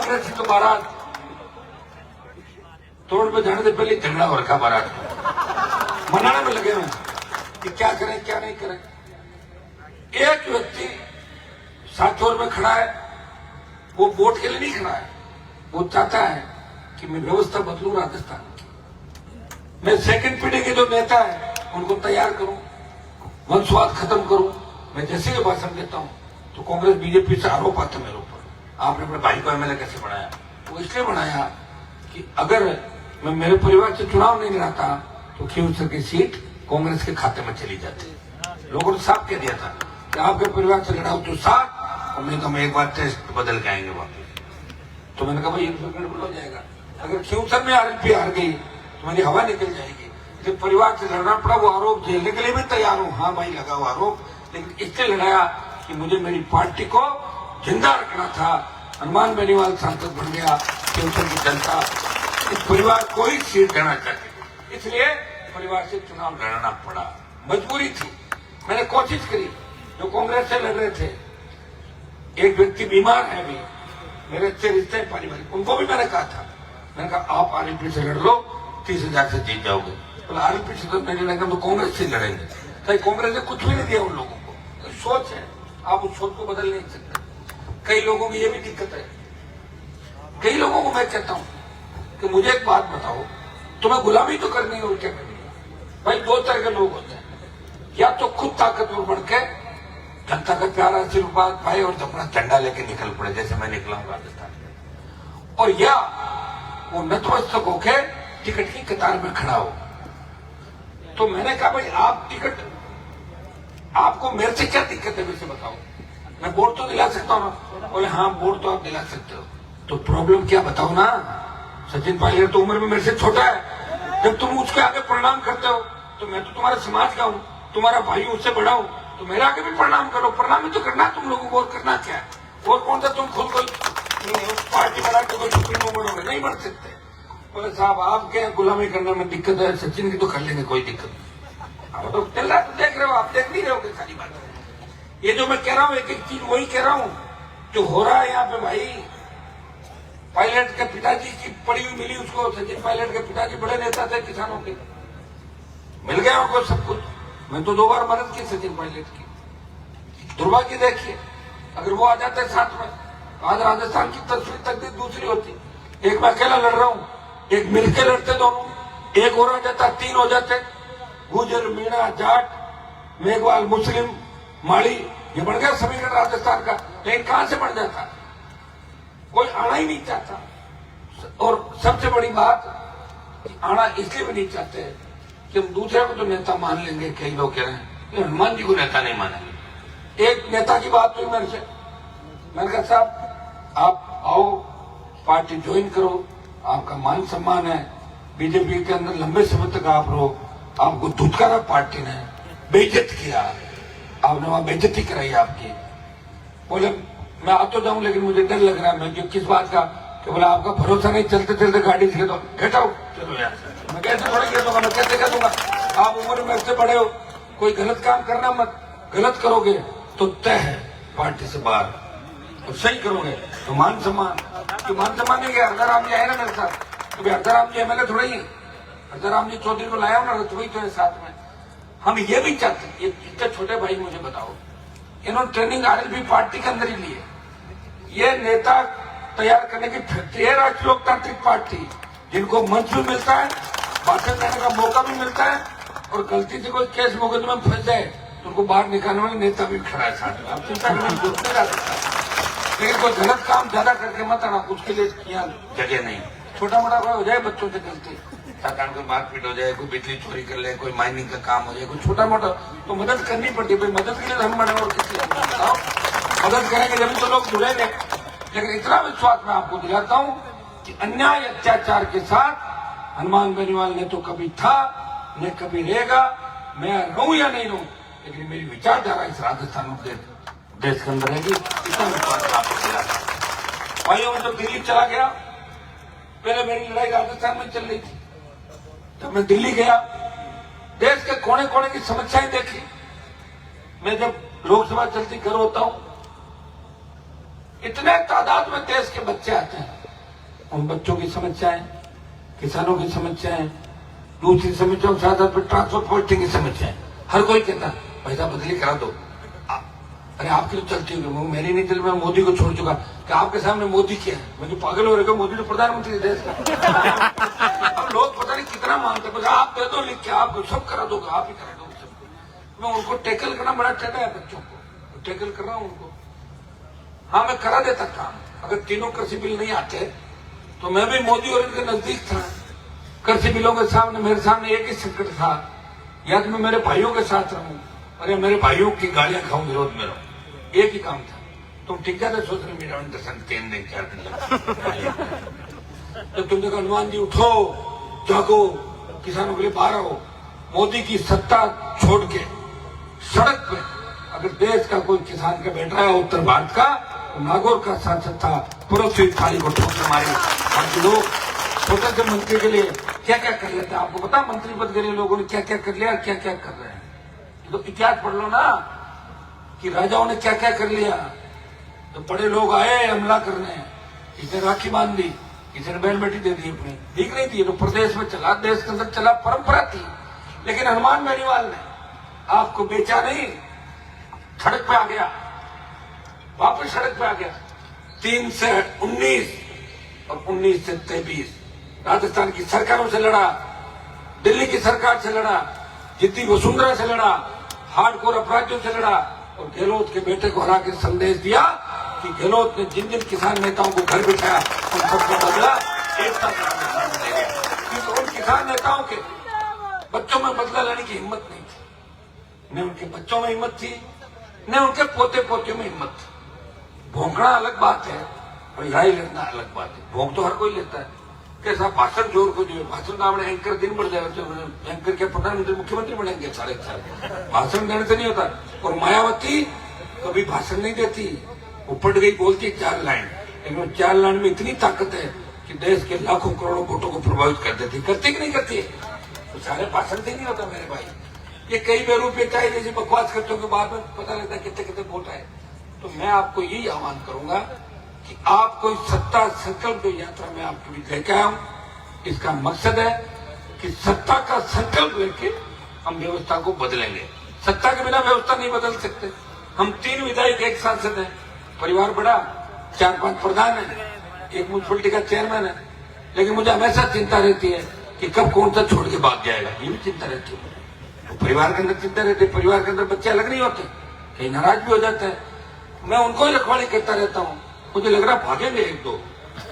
कांग्रेस की तो बारात तोड़ पे जाने से पहले झगड़ा हो रखा बारात को, मनाने में लगे हुए कि क्या करें क्या नहीं करें। एक व्यक्ति सातोर में खड़ा है, वो वोट के लिए नहीं खड़ा है, वो चाहता है कि मैं व्यवस्था बदलूं राजस्थान की, मैं सेकंड पीढ़ी के जो नेता है उनको तैयार करूं, वंशवाद खत्म करूं। मैं जैसे ही भाषण देता हूं तो कांग्रेस बीजेपी से आरोप आता मेरे ऊपर, आपने अपने भाई को एमएलए कैसे बनाया? वो इसलिए बनाया कि अगर मैं मेरे परिवार से चुनाव नहीं लड़ाता तो खींवसर की सीट कांग्रेस के खाते में चली जाती। लोगों ने साफ कह दिया था कि आपके परिवार से लड़ाओ तो साथ, और मैंने कहा एक बार टेस्ट बदल के आएंगे वापस। तो मैंने कहा भाई गड़बड़ हो जाएगा, अगर खींवसर में आरएलपी हार गई तो मेरी हवा निकल जाएगी। जब परिवार से लड़ना पड़ा, वो आरोप झेलने के लिए भी तैयार हूं, हाँ भाई लगा हुआ आरोप, लेकिन इससे लड़ाया कि मुझे मेरी पार्टी को जिंदा रखना था। हनुमान बेनीवाल सांसद बन गया, खींवसर की जनता इस परिवार को ही सीट देना चाहती, इसलिए परिवार से चुनाव लड़ना पड़ा, मजबूरी थी। मैंने कोशिश करी, जो कांग्रेस से लड़ रहे थे, एक व्यक्ति बीमार है अभी, मेरे अच्छे रिश्ते पारिवारिक, उनको भी मैंने कहा था, मैंने कहा आप आरएलपी से लड़ लो, 30,000 से जीत जाओगे। बोला आरएलपी से तो नहीं लड़ेंगे, तो कांग्रेस से लड़ेंगे। तो कांग्रेस ने कुछ भी नहीं दिया उन लोगों को, तो सोच है, आप उस सोच को बदल नहीं सकते। कई लोगों की ये भी दिक्कत है, कई लोगों को मैं कहता हूं कि मुझे एक बात बताओ, तुम्हें गुलामी तो करनी है और क्या करनी है? भाई दो तरह के लोग होते हैं, या तो खुद ताकतवर बढ़ के जनता का प्यार आशीर्वाद पाए और अपना झंडा लेके निकल पड़े, जैसे मैं निकला हूं राजस्थान में, और या वो नतमस्तक होके टिकट की कतार में खड़ा हो। तो मैंने कहा भाई आप टिकट, आपको मेरे से क्या दिक्कत है वैसे बताओ, मैं वोट तो दिला सकता हूं ना? बोले हाँ वोट तो आप दिला सकते हो, तो प्रॉब्लम क्या बताओ ना? सचिन पायलट तो उम्र में मेरे से छोटा है, जब तुम उसके आगे प्रणाम करते हो तो मैं तो तुम्हारे समाज का हूं, तुम्हारा भाई उससे बड़ा हूं, तो मेरे आगे भी प्रणाम करो। प्रणाम ही तो करना तुम लोगों को, और करना क्या है? और कौन सा तुम खुद कोई पार्टी बना के कोई सुप्रीमो बनोगे? नहीं बन सकते। बोले साहब आपके गुलामी करने में दिक्कत है, सचिन की तो कर लेंगे, कोई दिक्कत नहीं। अब तो चल रहा, तो देख रहे हो, आप देख नहीं रहे हो सारी बात। ये जो मैं कह रहा हूँ एक एक चीज वही कह रहा हूँ जो हो रहा है यहाँ पे। भाई पायलट के पिताजी की पड़ी हुई मिली उसको, सचिन पायलट के पिताजी बड़े नेता थे किसानों के, मिल गया उनको सब कुछ। मैं तो 2 बार मदद की सचिन पायलट की। दुर्भाग्य देखिए, अगर वो आ जाते साथ में, आज राजस्थान की तस्वीर तकदीर दूसरी होती। एक मैं अकेला लड़ रहा हूं, एक मिलकर लड़ते दोनों, एक हो रहा जाता 3 हो जाते, गुजर मीणा जाट मेघवाल मुस्लिम माड़ी, ये बन गया समीकरण राजस्थान का। लेकिन कहां से बन जाता? कोई आना ही नहीं चाहता। और सबसे बड़ी बात, आना इसलिए भी नहीं चाहते कि हम दूसरे को तो नेता मान लेंगे, कई लोग कह रहे हैं हनुमान जी को नेता नहीं मानेंगे। एक नेता की बात हुई मेरे से, मैंने कहा साहब आप आओ, पार्टी ज्वाइन करो, आपका मान सम्मान है, बीजेपी के अंदर लंबे समय तक आप रहो, आपको धुतकारा पार्टी ने, बेइज्जत किया, आपने वहां बेइज्जती कराई आपकी। बोले मैं आ तो जाऊं लेकिन मुझे डर लग रहा है। मैं जो किस बात का? कि बोला आपका भरोसा नहीं, चलते चलते गाड़ी से तो हटाओ, चलो यार मैं कैसे थोड़ी कह दूंगा, मैं कैसे कह दूंगा? आप उम्र में से बड़े हो, कोई गलत काम करना मत, गलत करोगे तो तय है पार्टी से बाहर, और सही करोगे तो मान सम्मान। तो मान सम्मान नहीं गया, हरदाराम जी आए ना मेरे साथ, तो हरदाराम जी एमएलए थोड़ा ही, हरदाराम जी चौधरी को लाया हूं ना, रसोई तो है साथ में। हम ये भी चाहते, ये इतने छोटे भाई मुझे बताओ, इन्होंने ट्रेनिंग आरएलपी पार्टी के अंदर ही ली है। ये नेता तैयार करने की फैक्ट्री है राष्ट्रीय लोकतांत्रिक पार्टी, जिनको मंच भी मिलता है, भाषण देने का मौका भी मिलता है, और गलती से कोई केस मुकदमे में फंस जाए तो उनको बाहर निकालने वाला नेता भी खड़ा है साथ में। आप चिंता करने की जरूरत नहीं जा सकता, लेकिन कोई गलत काम ज्यादा करके मत आना, उसके लिए यहाँ जगह नहीं। छोटा मोटा कोई हो जाए बच्चों से गलती, सरकार कोई मारपीट हो जाए, कोई बिजली चोरी कर ले, कोई माइनिंग का काम हो जाए, कोई छोटा मोटा, तो मदद करनी पड़ती है। मदद के लिए हम बने, और किसी बताओ मदद करेंगे जब तो लोग जुड़ेंगे। लेकिन इतना विश्वास मैं आपको दिलाता हूं कि अन्याय अत्याचार के साथ हनुमान बेनीवाल ने तो कभी था न कभी रहेगा। मैं रहूं या नहीं रहूं, लेकिन मेरी विचारधारा इस राजस्थान देश के अंदर रहेगी, इतना विश्वास आपको दिलाता। भाइयों में जब दिल्ली चला गया, पहले मेरी लड़ाई राजस्थान में चल रही थी, जब मैं दिल्ली गया, देश के कोने कोने की समस्याएं देखी। मैं जब लोकसभा चलती घर होता हूं, इतने तादाद में देश के बच्चे आते हैं, उन बच्चों की समस्याएं, किसानों की समस्याएं, दूसरी समस्याओं साथ साथ ट्रांसपोर्ट पोस्टिंग की समस्याएं। हर कोई कहता भाई साहब बदली करा दो। अरे आपकी तो चलती होगी, मेरी नहीं चल, मैं मोदी को छोड़ चुका। कि आपके सामने मोदी क्या है? मैं तो पागल हो रहे, मोदी तो प्रधानमंत्री देश का। अब लोग पता नहीं कितना मानते, बस आप दे दो लिख के, आप सब करा दो, आप ही करा दो सब। मैं उनको टैकल करना बड़ा चढ़ा है, बच्चों को टैकल कर रहा हूं उनको। हाँ मैं करा देता काम। अगर तीनों कृषि बिल नहीं आते तो मैं भी मोदी और इनके नजदीक था। कृषि बिलों के सामने मेरे सामने एक ही संकट था, या तो मैं मेरे भाइयों के साथ रहूं और या मेरे भाइयों की गालियां खाऊं, विरोध में रहूं। एक ही काम था। तुम ठीक जाते सोशल मीडिया में 3 दिन 4 दिन जब तुमने कहा हनुमान जी उठो जागो, किसानों के लिए बाहर आओ, मोदी की सत्ता छोड़ के सड़क पे अगर देश का कोई किसान का बैठ रहा है उत्तर भारत का, तो नागौर का सांसद था, पूर्व थाली को ठोकर मारी। बाकी लोग छोटे से मंत्री के लिए क्या क्या कर लेते हैं, आपको पता मंत्री पद के लिए लोगों ने क्या क्या कर लिया, क्या क्या कर रहे हैं। तो इतिहास पढ़ लो ना कि राजाओं ने क्या क्या कर लिया। तो बड़े लोग आए हमला करने, किसी ने राखी बांध दी, किसी ने बैल बेटी दे दी अपनी, ठीक नहीं थी तो प्रदेश में चला, देश के अंदर चला, परंपरा थी। लेकिन हनुमान बेनीवाल ने आपको बेचा नहीं, सड़क पे आ गया, वापस सड़क पे आ गया। 3 से 19 और 19 से 23 राजस्थान की सरकारों से लड़ा, दिल्ली की सरकार से लड़ा, जितनी वसुंधरा से लड़ा, हार्डकोर अपराधियों से लड़ा और गहलोत के बेटे को हरा के संदेश दिया कि गहलोत ने जिन जिन किसान नेताओं को घर बिठाया उन सबका बदला एकता क्योंकि उन किसान नेताओं के बच्चों में बदला लेने की हिम्मत नहीं थी। न उनके बच्चों में हिम्मत थी, न उनके पोते पोतियों में हिम्मत थी। भौंकना अलग बात है और लड़ाई लड़ना अलग बात है। भौंक तो हर कोई लेता है, कैसा भाषण जोर को जो भाषण का अपने एंकर दिन बढ़ जाएगा, तो एंकर के प्रधानमंत्री मुख्यमंत्री बनेंगे सारे भाषण देने से नहीं होता। और मायावती कभी भाषण नहीं देती, वो पढ़ गई बोलती 4 लाइन, लेकिन 4 लाइन में इतनी ताकत है कि देश के लाखों करोड़ों वोटों को प्रभावित कर देती। करती कि नहीं करती? तो सारे भाषण से नहीं होता मेरे भाई। ये कई बेरूपे चाहे जैसे बकवास करते हो, बाद में पता लगता है कितने कितने वोट आए। तो मैं आपको यही आह्वान करूंगा कि आप कोई सत्ता संकल्प जो यात्रा में आपके बीच लेके आया हूं, इसका मकसद है कि सत्ता का संकल्प लेके हम व्यवस्था को बदलेंगे। सत्ता के बिना व्यवस्था नहीं बदल सकते। हम 3 विधायक, 1 सांसद है, परिवार बड़ा, 4-5 प्रधान है, 1 म्यूनसिपलिटी का चेयरमैन है, लेकिन मुझे हमेशा चिंता रहती है कि कब कौन सा छोड़ के भाग जाएगा, ये भी चिंता रहती है। तो परिवार के अंदर चिंता रहती है, परिवार के अंदर बच्चे अलग नहीं होते, कहीं नाराज भी हो जाते हैं। मैं उनको ही रखवाली करता रहता हूँ, मुझे लग रहा भागेंगे 1-2,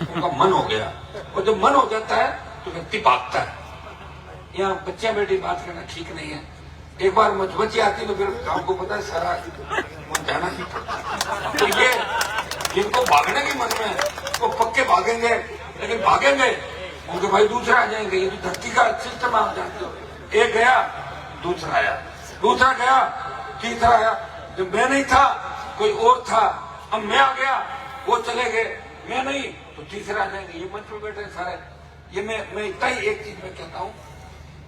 उनका मन हो गया, और जब मन हो जाता है तो व्यक्ति भागता है। यहाँ बच्चियां बेटी बात करना ठीक नहीं है। एक बार मचबची आती तो फिर आपको पता है सारा जाना ही पड़ता। तो ये जिनको भागने की मन में वो पक्के भागेंगे, लेकिन भागेंगे उनके भाई दूसरा आ जाएंगे। ये तो धरती का सिस्टम आप जानते हो, एक गया दूसरा आया, दूसरा गया तीसरा आया। जब मैं नहीं था कोई और था, अब मैं आ गया वो चले गए, मैं नहीं तो तीसरा आ जाएंगे। ये मंच पे बैठे सारे। ये मैं इतना ही एक चीज में कहता हूं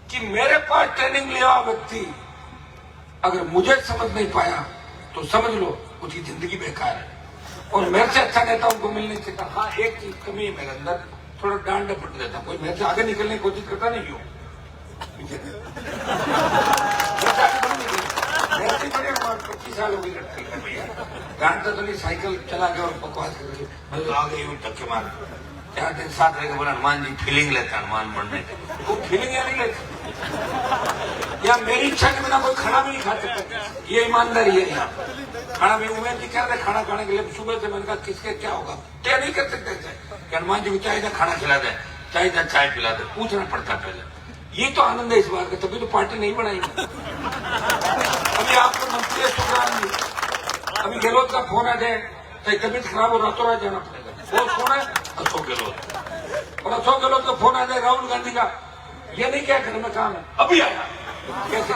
कि मेरे पास ट्रेनिंग लिया हुआ व्यक्ति अगर मुझे समझ नहीं पाया तो समझ लो उसकी जिंदगी बेकार है। और मेरे से अच्छा नेता उनको मिल नहीं सकता। हाँ एक चीज कमी है मेरे अंदर, थोड़ा डांड डपट देता। कोई मेरे से आगे निकलने की कोशिश करता नहीं क्यों? लड़की बड़े 25 साल हो गई लड़की है भैया, जानता तो नहीं, साइकिल चला के और बकवास कर मैं आ गई हूँ धक्के मार। 4 दिन साथ रहेगा, बोला हनुमान जी फीलिंग लेता हनुमान बनने की। वो फीलिंग या नहीं लेता, या मेरी इच्छा के बिना कोई खाना भी नहीं खा सकता। ये ईमानदारी है। यहाँ खाना भी उमेर जी कह रहे खाना खाने के लिए, सुबह से मैंने कहा किसके क्या होगा, क्या नहीं कर सकते कि हनुमान जी को चाहिए खाना खिला दे, चाहिए चाय पिला दे, पूछना पड़ता पहले। ये तो आनंद है इस बार का, तभी तो पार्टी नहीं बनाएगी। अभी आपको मंत्री है सुखराम जी, अभी गहलोत का फोन आ जाए, चाहे तबीयत खराब हो रातों रात जाना पड़ेगा। वो फोन है अशोक गहलोत, और अशोक गहलोत का फोन आ जाए राहुल गांधी का, ये नहीं क्या घर में काम है अभी आया कैसे।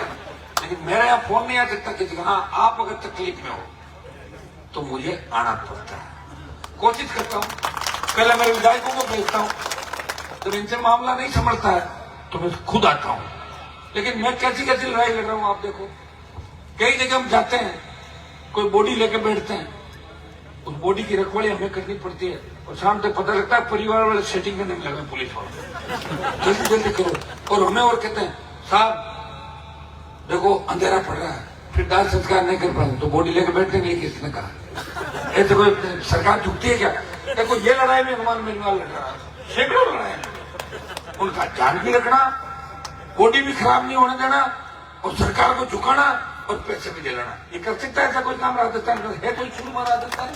लेकिन मेरा यहाँ फोन नहीं आ सकता किसी का। हाँ आप अगर तकलीफ में हो तो मुझे आना पड़ता है, कोशिश करता हूँ। पहले मेरे विधायकों को भेजता हूँ, जब इनसे मामला नहीं संभलता है तो मैं खुद आता हूँ। लेकिन मैं कैसी कैसी लड़ाई लड़ रहा हूँ आप देखो। कई जगह हम जाते हैं, कोई बॉडी लेकर बैठते हैं, उस बॉडी की रखवाली हमें करनी पड़ती है, और शाम तक पता लगता है परिवार वाले सेटिंग करने में लगे, पुलिस वाले जल्दी जल्दी करो, और हमें और कहते हैं साहब देखो अंधेरा पड़ रहा है, फिर दाह संस्कार नहीं कर पाए तो बॉडी लेकर बैठने के लिए किसने कहा? ऐसे कोई सरकार झुकती है क्या? देखो ये लड़ाई में हनुमान बेनीवाल लड़ रहा है, सैकड़ों लड़ाई, उनका जान भी रखना, बॉडी भी खराब नहीं होने देना, और सरकार को झुकाना और पैसे भी दिलाना। ये कर सकता है ऐसा कोई काम राजस्थान में? है कोई शुरू में राजस्थान?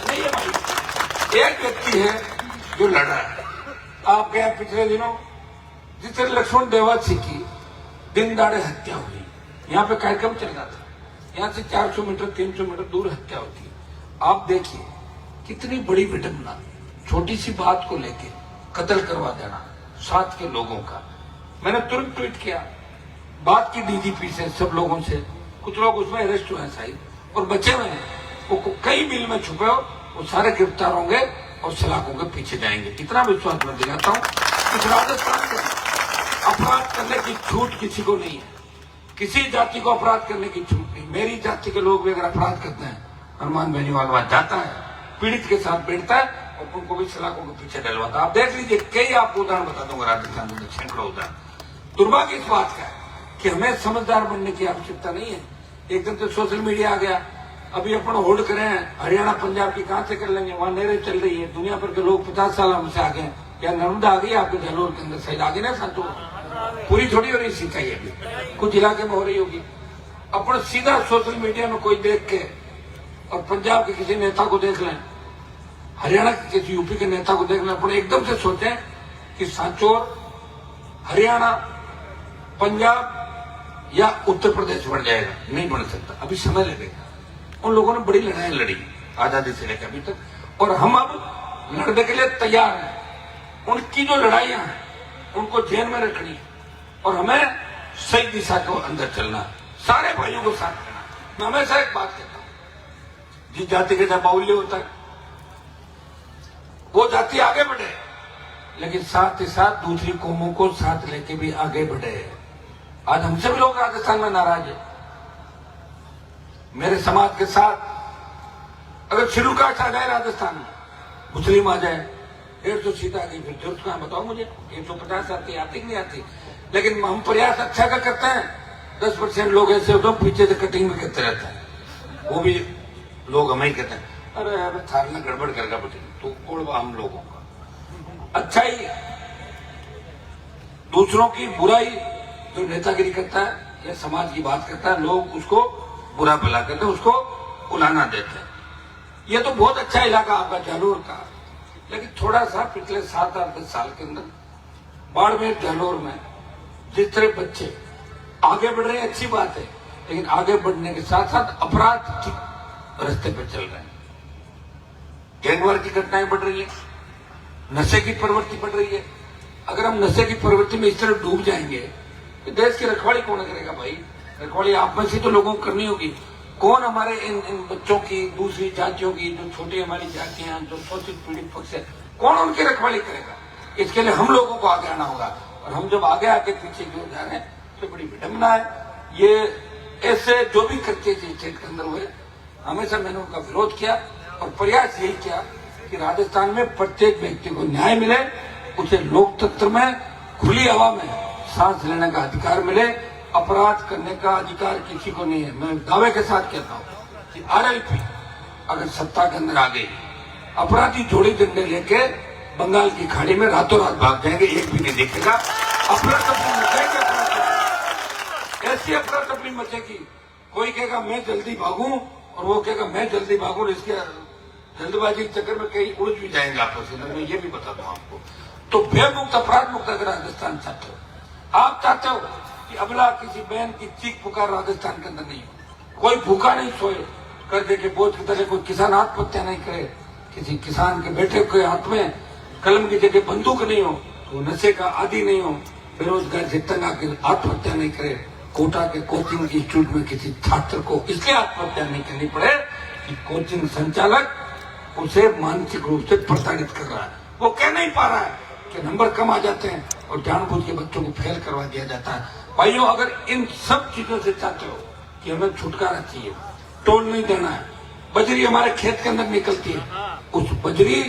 नहीं है भाई। एक व्यक्ति है जो लड़ रहा है। आप गए पिछले दिनों जिस तरह लक्ष्मण देवासी की दिन दाड़े हत्या हुई, यहाँ पे कार्यक्रम चल रहा था, यहाँ से 400 मीटर 300 मीटर दूर हत्या होती है। आप देखिए कितनी बड़ी विडंबना, छोटी सी बात को लेके कत्ल करवा देना साथ के लोगों का। मैंने तुरंत ट्वीट किया, बात की डीजीपी से, सब लोगों से, कुछ लोग उसमें अरेस्ट हुए हैं शायद और बचे हुए हैं, वो कई बिल में छुपे हो, वो सारे गिरफ्तार होंगे और सलाखों के पीछे जाएंगे। इतना विश्वास मैं दिलाता हूँ। इस राजस्थान में अपराध करने की छूट किसी को नहीं है, किसी जाति को अपराध करने की छूट नहीं। मेरी जाति के लोग भी अगर अपराध करते हैं, हनुमान बेनीवाल वहां जाता है, पीड़ित के साथ बैठता है और उनको भी सलाखों के पीछे डलवाता है। आप देख लीजिए, कई आपको उदाहरण बता दूंगा राजस्थान में, सैकड़ों उदाहरण। दुर्भाग्य इस बात का है कि हमें समझदार बनने की आवश्यकता नहीं है। एकदम से सोशल मीडिया आ गया, अभी अपन होल्ड करें हैं, हरियाणा पंजाब की कहां से कर लेंगे, वहां नहरें चल रही है, दुनिया भर के लोग 50 साल हमसे आ गए, या नर्मदा आ गई आपके जालोर के अंदर, शायद आगे ना सातों पूरी थोड़ी हो रही सिंचाई, अभी कुछ इलाके में हो रही होगी। अपन सीधा सोशल मीडिया में कोई देख के, और पंजाब के किसी नेता को देख लें, हरियाणा के किसी यूपी के नेता को देख लें, अपन एकदम से सोचें कि सांचौर हरियाणा पंजाब या उत्तर प्रदेश बन जाएगा, नहीं बन सकता, अभी समय लगेगा। उन लोगों ने बड़ी लड़ाई लड़ी आजादी से लेकर अभी तक, और हम अब लड़ने के लिए तैयार हैं। उनकी जो लड़ाइयां हैं उनको जेल में रखनी है, और हमें सही दिशा को अंदर चलना, सारे भाइयों को साथ देना। मैं हमेशा एक बात कहता हूं, जिस जाति के जब बाहुल्य होता है वो जाति आगे बढ़े, लेकिन साथ ही साथ दूसरी कौमों को साथ लेके भी आगे बढ़े। आज हमसे भी लोग राजस्थान में नाराज है। मेरे समाज के साथ अगर शेड्यूल कास्ट आ जाए राजस्थान में, मुस्लिम आ जाए, 150 सीट आ गई, फिर जरूरत कहां बताओ मुझे, 150 आती नहीं आती। लेकिन हम प्रयास अच्छा का करते हैं। 10% लोग ऐसे होते हैं पीछे से कटिंग भी करते रहते हैं, वो भी लोग हमें ही कहते हैं, अरे अरे थारना गड़बड़ करेगा बेटे, तो कोड़वा हम लोगों का। अच्छाई दूसरों की बुराई जो नेतागिरी करता है या समाज की बात करता है, लोग उसको बुरा भला करते हैं, उसको उलाना देते हैं। ये तो बहुत अच्छा इलाका आपका जालोर का, लेकिन थोड़ा सा पिछले 7-8 साल के अंदर बाड़मेर जालोर में जिस तरह बच्चे आगे बढ़ रहे हैं, अच्छी बात है, लेकिन आगे बढ़ने के साथ साथ अपराध की रास्ते पर चल रहे हैं। गैंगवार की घटनाएं बढ़ रही है, नशे की प्रवृत्ति बढ़ रही है। अगर हम नशे की प्रवृत्ति में इस तरह डूब जाएंगे तो देश की रखवाली कौन करेगा भाई? रखवाली आप में से तो लोगों को करनी होगी। कौन हमारे इन बच्चों की, दूसरी जातियों की, जो छोटी हमारी जातियां, जो शोषित पीड़ित पक्ष है, कौन उनकी रखवाली करेगा? इसके लिए हम लोगों को आगे आना होगा, और हम जब आगे आके पीछे क्यों जा रहे हैं तो बड़ी विडंबना है। ये ऐसे जो भी करते थे स्टेट के अंदर हुए, हमेशा मैंने उनका विरोध किया और प्रयास यही किया कि राजस्थान में प्रत्येक व्यक्ति को न्याय मिले, उसे लोकतंत्र में खुली हवा में सांस लेने का अधिकार मिले। अपराध करने का अधिकार किसी को नहीं है। मैं दावे के साथ कहता हूं कि आरएलपी अगर सत्ता के अंदर आ गई, अपराधी जोड़ी डंडे लेके बंगाल की खाड़ी में रातों रात भाग जाएंगे, एक भी नहीं देखेगा। ऐसी अफरा तफरी मचेगी, कोई कहेगा मैं जल्दी भागूं और वो कहेगा मैं जल्दी भागूं, इसके जल्दबाजी के चक्कर में कहीं उलझ भी जाएंगे आपस में। मैं ये भी बता दूं आपको, तो भयमुक्त अपराध मुक्त अगर राजस्थान चाहते हो, आप चाहते हो कि अबला किसी बहन की चीख पुकार राजस्थान के अंदर नहीं हो, कोई भूखा नहीं सोए कर्जे के बोझ की तरह, कोई किसान आत्महत्या नहीं करे, किसी किसान के बेटे के हाथ में कलम की जगह बंदूक नहीं हो, तो नशे का आदि नहीं हो, बेरोजगार से तंग आकर आत्महत्या नहीं करे, कोटा के कोचिंग इंस्टीट्यूट में किसी छात्र को इसलिए आत्महत्या नहीं करनी पड़े कि कोचिंग संचालक उसे मानसिक रूप से प्रताड़ित कर रहा है। वो कह नहीं पा रहा है कि नंबर कम आ जाते हैं और जानबूझ के बच्चों को फेल करवा दिया जाता है। भाइयों, अगर इन सब चीजों से चाहते हो कि हमें छुटकारा चाहिए, टोल नहीं देना है, बजरी हमारे खेत के अंदर निकलती है, उस बजरी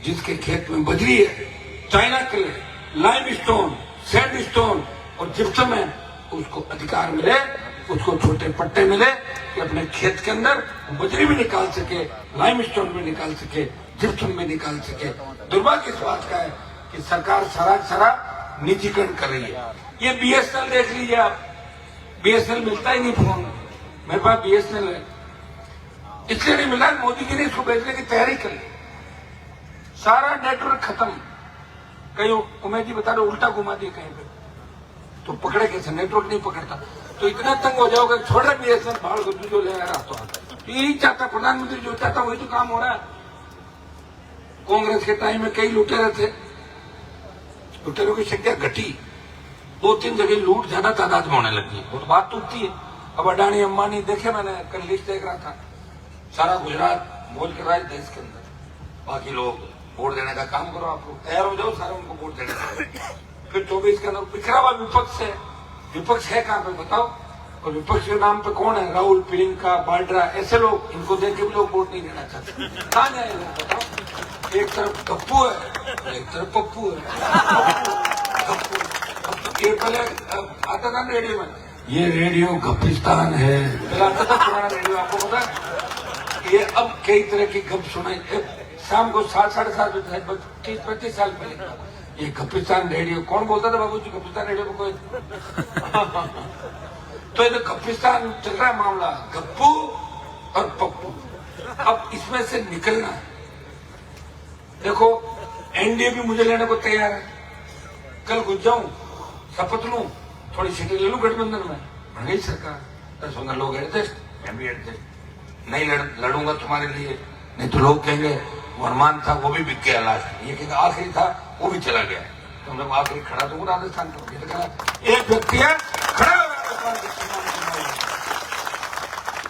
जिसके खेत में बजरी है, China clay, lime stone, sand stone और जिप्सम है, उसको अधिकार मिले, उसको छोटे पट्टे मिले कि अपने खेत के अंदर बजरी भी निकाल सके, लाइम स्टोन भी निकाल सके, जिप्सम भी निकाल सके। दुर्भाग्य इस बात का है कि सरकार सारा निजीकरण कर रही है। ये बीएसएनएल देख लीजिए आप, बीएसएनएल मिलता ही नहीं फोन, मेरे पास बीएसएनएल है, इसलिए नहीं मिला, मोदी जी ने इसको बेचने की तैयारी कर ली, सारा नेटवर्क खत्म। कहीं उमेश जी बता रहे उल्टा घुमा दिए कहीं पे, तो पकड़े कैसे, नेटवर्क नहीं पकड़ता, तो इतना तंग हो जाओगे, छोड़ रहे बीएसएनएल भाड़ गुद्दू जो ले रहा तो यही चाहता, प्रधानमंत्री जो चाहता वही तो काम हो रहा है। कांग्रेस के टाइम में कई लुटेरे थे, लुटेरों की संख्या घटी, 2-3 जगह लूट ज्यादा तादाद में होने लगी, वो तो बात टूटती है। अब अडानी अंबानी देखे, मैंने कल लिस्ट देख रहा था, सारा गुजरात बोल कर रहा है देश के अंदर, बाकी लोग वोट देने का काम करो, आप लोग तैयार हो जाओ सारे उनको वोट देने का। फिर 24 के अंदर बिखरा हुआ विपक्ष है, विपक्ष है कहाँ पे बताओ, और विपक्ष के नाम पे कौन है, राहुल, प्रियंका, बाड्रा, ऐसे लोग, इनको देख के भी लोग वोट नहीं देना चाहते, कहाँ जाए लोग बताओ। एक तरफ गप्पू है, एक तरफ पप्पू है, ये पहले आता था रेडियो में, ये रेडियो गप्पिस्तान है, पहले आता था पुराना रेडियो, आपको पता है। ये अब कई तरह की गप सुनाई, शाम को 7-7:30 बजे, 30-35 साल पहले ये गप्पिस्तान रेडियो, कौन बोलता था बाबू जी गप्पिस्तान रेडियो को कोई तो ये तो गप्पिस्तान चल रहा है मामला, गप्पू और पप्पू। अब इसमें से निकलना है। देखो एनडीए भी मुझे लेने को तैयार है, कल घुस जाऊं, शपथ लूं, थोड़ी सीटें ले लूं गठबंधन में, बन गई सरकार, 10-15 लोग एडजस्ट, मैं भी एडजस्ट, नहीं लड़ूंगा तुम्हारे लिए, नहीं तो लोग कहेंगे वरमान था वो भी बिक गया लास्ट, ये कहेंगे आखिरी था वो भी चला गया, तो हम लोग आखिरी खड़ा तो राजस्थान को एक व्यक्ति है खड़ा हो राजस्थान के,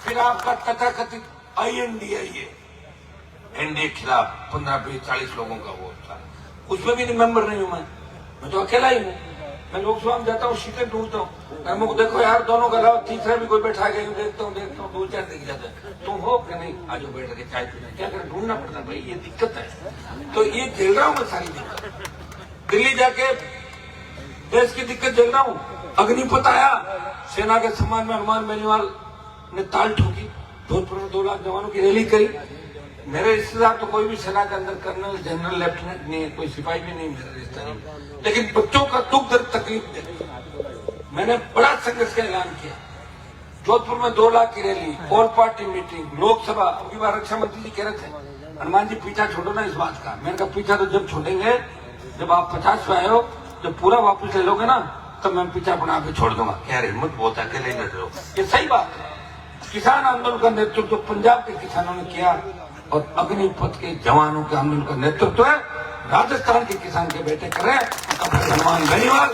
फिर आपका तथाकथित INDIA, एनडीए खिलाफ 15-20-40 लोगों का वोट था, उसमें भी मेंबर नहीं हूं मैं तो अकेला ही हूँ। मैं लोकसभा में जाता हूँ, सीटें ढूंढता हूँ, मुझे देखो यार दोनों का अलावा तीसरा भी कोई बैठा गया, देखता हूँ 2-4 दिख जाता है, तुम हो कि नहीं, आज बैठ के चाय पीना, क्या करें, ढूंढना पड़ता है भाई, ये दिक्कत है। तो ये झेल रहा हूँ मैं सारी दिक्कत, दिल्ली जाके देश की दिक्कत झेल रहा हूँ। अग्निपथ आया, सेना के सम्मान में हनुमान बेनीवाल ने ताल ठोकी, जोधपुर में 2 लाख जवानों की रैली करी। मेरे रिश्तेदार तो कोई भी सेना के अंदर कर्नल, जनरल, लेफ्टिनेंट नहीं है, कोई सिपाही भी नहीं मेरे रिश्तेदार, लेकिन बच्चों का दुख दर्द तकलीफ देखी, मैंने बड़ा संघर्ष का ऐलान किया। जोधपुर में 2 लाख की rally, all party meeting, Lok Sabha, अगली बार रक्षा मंत्री जी कह रहे थे हनुमान जी पीछा छोड़ो ना इस बात का, मैंने कहा पीछा तो जब छोड़ेंगे जब आप 50 पे आए हो, जब पूरा वापस ले लोगे ना तब मैं पीछा अपना आप छोड़ दूंगा। क्या हिम्मत बहुत है, अकेले लड़ रहे हो, ये सही बात है। किसान आंदोलन का नेतृत्व पंजाब के किसानों ने किया और अग्निपथ के जवानों के आंदोलन का नेतृत्व है राजस्थान के किसान के बेटे कर रहे हैं। हनुमान बेनीवाल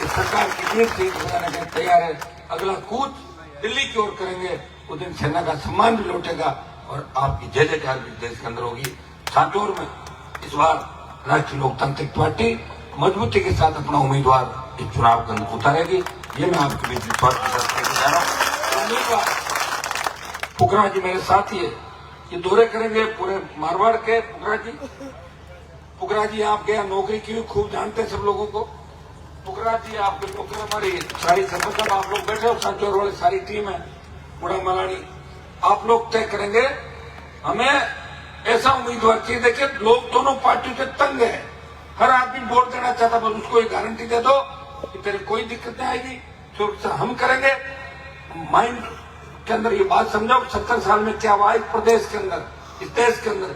सरकार की 1 सीट बनाने के तैयार है, अगला कूच दिल्ली की ओर करेंगे, उस दिन सेना का सम्मान भी लौटेगा और आपकी जय जयकार भी देश के अंदर होगी। सांचौर में इस बार राष्ट्रीय लोकतांत्रिक पार्टी मजबूती के साथ अपना उम्मीदवार इस चुनाव के अंदर उतारेगी, ये मैं आपके बीच विश्वास के साथ कहना चाह रहा हूँ। पुखरा जी मेरे साथ ही है, ये दौरे करेंगे पूरे मारवाड़ के। पुखरा जी आप गया नौकरी की, खूब जानते हैं सब लोगों को। पुखरा जी आपके नौकरी, हमारी सारी संगठन आप लोग बैठे हो, सांचौर वाले सारी टीम है, बुढ़ा मलानी, आप लोग तय करेंगे। हमें ऐसा उम्मीदवार चाहिए, देखिए लोग दोनों पार्टियों से तंग है, हर आदमी वोट देना चाहता, बस उसको एक गारंटी दे दो कि तेरे कोई दिक्कत नहीं आएगी, सुरक्षा हम करेंगे। माइंड के अंदर ये बात समझो, 70 साल में क्या हुआ इस प्रदेश के अंदर, इस देश के अंदर,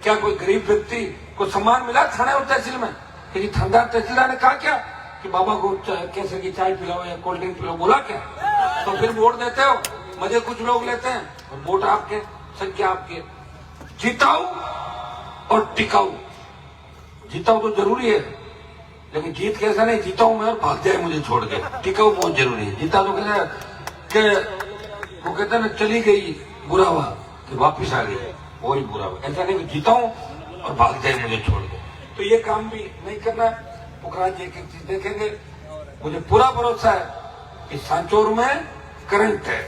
क्या कोई गरीब व्यक्ति को सम्मान मिला थाने और तहसील में? कि थानेदार तहसीलदार ने कहा क्या कि बाबा को केसर की चाय पिलाओ या कोल्ड ड्रिंक पिलाओ, बोला क्या? तो फिर वोट देते हो, मजे कुछ लोग लेते हैं और वोट आपके, संख्या आपके। जिताऊ और टिकाऊ, जिताऊ तो जरूरी है, लेकिन जीत कैसा नहीं, जीताऊ मैं और भाग जाए मुझे छोड़ के, टिकाऊ बहुत जरूरी है। जीता तो कहते वो कहते ना चली गई बुरा हुआ कि वापिस आ गई, वही बुरा हुआ, ऐसा नहीं कि जीता हूं और भाग जाए मुझे छोड़ के। तो ये काम भी नहीं करना है। पुखरा जी एक चीज देखेंगे, मुझे पूरा भरोसा है कि सांचौर में करंट है,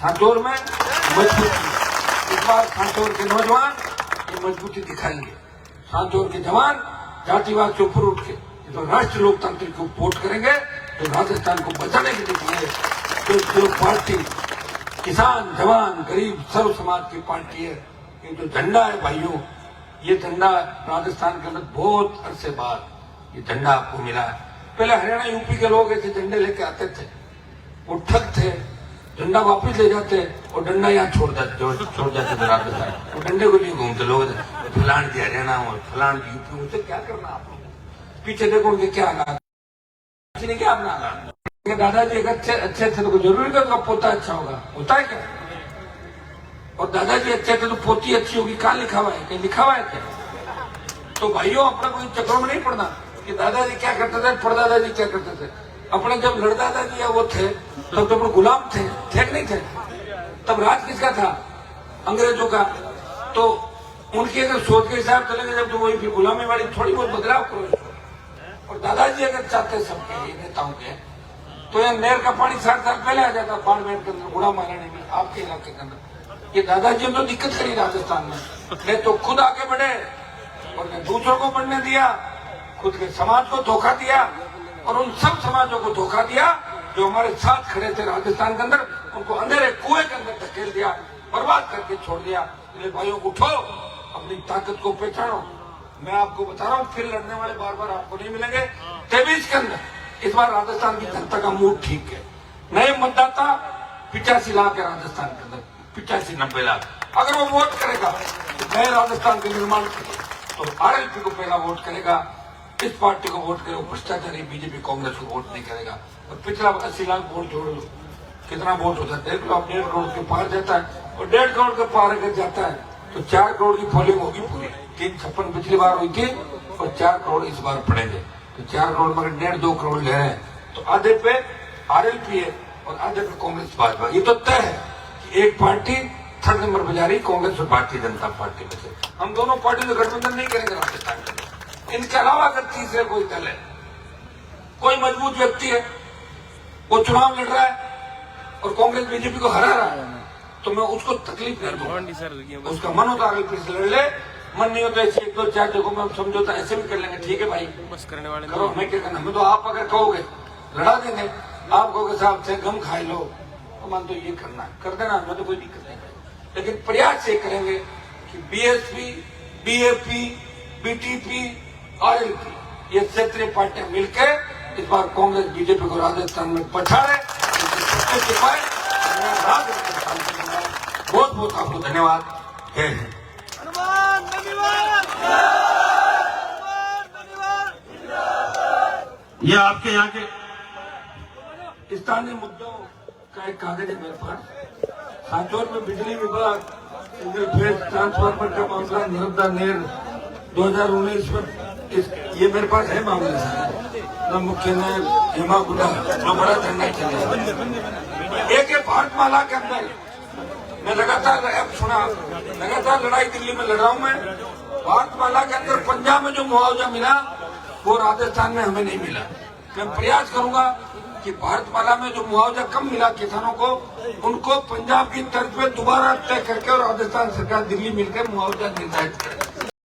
सांचौर में मजबूती। जातिवाद सांचौर के नौजवान ये मजबूती दिखाएंगे। सांचौर के जवान जातिवाद से ऊपर उठ के तो राष्ट्र लोकतांत्रिक को वोट करेंगे, तो राजस्थान को बचाने के लिए जो पार्टी किसान, जवान, गरीब, सर्व समाज की पार्टी है, ये जो झंडा है भाइयों, ये झंडा राजस्थान के अंदर बहुत अरसे बाद ये झंडा आपको मिला है। पहले हरियाणा, यूपी के लोग ऐसे झंडे लेके आते थे, वो ठग थे, झंडा वापस ले जाते और डंडा यहाँ छोड़ जाते थे राजस्थान। वो डंडे को लिए घूमते लोग, फलान की हरियाणा और फलान की यूपी, उनसे क्या करना आप लोग? पीछे देखो उनके क्या हालात, क्या अपना हालात। दादाजी अगर अच्छे थे तो जरूरी नहीं उसका पोता अच्छा होता है क्या? और दादाजी अच्छे थे तो पोती अच्छी होगी, कहाँ लिखा हुआ है? कहीं लिखा हुआ है क्या? तो भाइयों अपना कोई चक्रों में नहीं पड़ना कि दादाजी क्या करते थे, परदादाजी क्या करते थे। अपने जब लड़दादाजी वो थे तब तो अपने गुलाम थे कि नहीं थे? तब राज किसका था? अंग्रेजों का। तो उनकी अगर सोच के हिसाब चलेंगे जब, तो वही फिर गुलामी वाली थोड़ी बहुत बदलाव करो। और दादाजी अगर चाहते सबके ये नेताओं के, तो यहाँ नहर का पानी 60 साल पहले आ जाता बाड़मेर के अंदर, गुड़ा महारानी में, आपके इलाके के अंदर। ये दादाजी ने तो दिक्कत करी राजस्थान में, नहीं तो खुद आगे बढ़े और ने दूसरों को बढ़ने दिया, खुद के समाज को धोखा दिया और उन सब समाजों को धोखा दिया जो हमारे साथ खड़े थे राजस्थान के अंदर, उनको अंधेरे कुएं के अंदर धकेल दिया, बर्बाद करके छोड़ दिया। इसलिए भाइयों उठो, अपनी ताकत को पहचानो। मैं आपको बता रहा हूँ, फिर लड़ने वाले बार बार आपको नहीं मिलेंगे। 23 के अंदर इस बार राजस्थान की जनता का मूड ठीक है। नए मतदाता 85 लाख है राजस्थान के अंदर, 85-90 लाख। अगर वो वोट करेगा तो नए राजस्थान के निर्माण के लिए, तो आरएलपी को पहला वोट करेगा, इस पार्टी को वोट करेगा, भ्रष्टाचारी बीजेपी कांग्रेस को वोट नहीं करेगा। और पिछला 80 लाख वोट जोड़ लो, कितना वोट होता है देख लो आप। 1.5 करोड़ के पार जाता है, और 1.5 करोड़ के पार अगर जाता है तो 4 करोड़ की पोलिंग होगी पूरी। 356 पिछली बार हुई थी और 4 करोड़ इस बार पड़ेंगे। तो 4 करोड़ में 1.5-2 करोड़ ले रहे हैं, तो आधे पे आरएलपी है और आधे पे कांग्रेस भाजपा। ये तो तय है कि एक पार्टी 3rd नंबर पर जा रही, कांग्रेस और भारतीय जनता पार्टी में से। हम दोनों पार्टी में गठबंधन नहीं करेंगे राजस्थान में। इनके अलावा अगर तीसरे कोई दल है, कोई मजबूत व्यक्ति है, वो चुनाव लड़ रहा है और कांग्रेस बीजेपी को हरा रहा है, तो मैं उसको तकलीफ नहीं दूंगा। उसका मन होता आरएलपी से लड़ ले, मन नहीं होता ऐसे 1-2-4 जगहों में हम समझौता ऐसे भी कर लेंगे, ठीक है भाई बस करने वाले करो, हमें क्या करना। मैं तो आप अगर कहोगे लड़ा देंगे, आप कहोगे साहब से गम खाए लो, तो मान तो ये करना कर देना, मैं तो कोई दिक्कत नहीं। लेकिन प्रयास ये करेंगे कि बीएसपी, बीएपी, बीटीपी, आरएलपी ये क्षेत्रीय पार्टियां मिलकर इस बार कांग्रेस बीजेपी को राजस्थान में पछाड़े। बहुत बहुत आपको धन्यवाद। जय हिंद। ये आपके यहाँ के स्थानीय मुद्दों का एक कागज है मेरे पास। सांचौर में बिजली विभाग सिंगल फेज ट्रांसफार्मर का मामला, नर्मदा नहर 2019 में, ये मेरे पास है मामले से। मुख्य न्याय हेमा गुड़ा जो बड़ा झंडा चले एक भारतमाला के अंदर मैं लगातार लड़ाई दिल्ली में लड़ रहा हूं। मैं भारतमाला के अंदर पंजाब में जो मुआवजा मिला वो राजस्थान में हमें नहीं मिला। मैं प्रयास करूंगा कि भारतमाला में जो मुआवजा कम मिला किसानों को, उनको पंजाब की तर्ज पे दोबारा तय करके और राजस्थान सरकार दिल्ली मिलकर मुआवजा निर्धारित करे।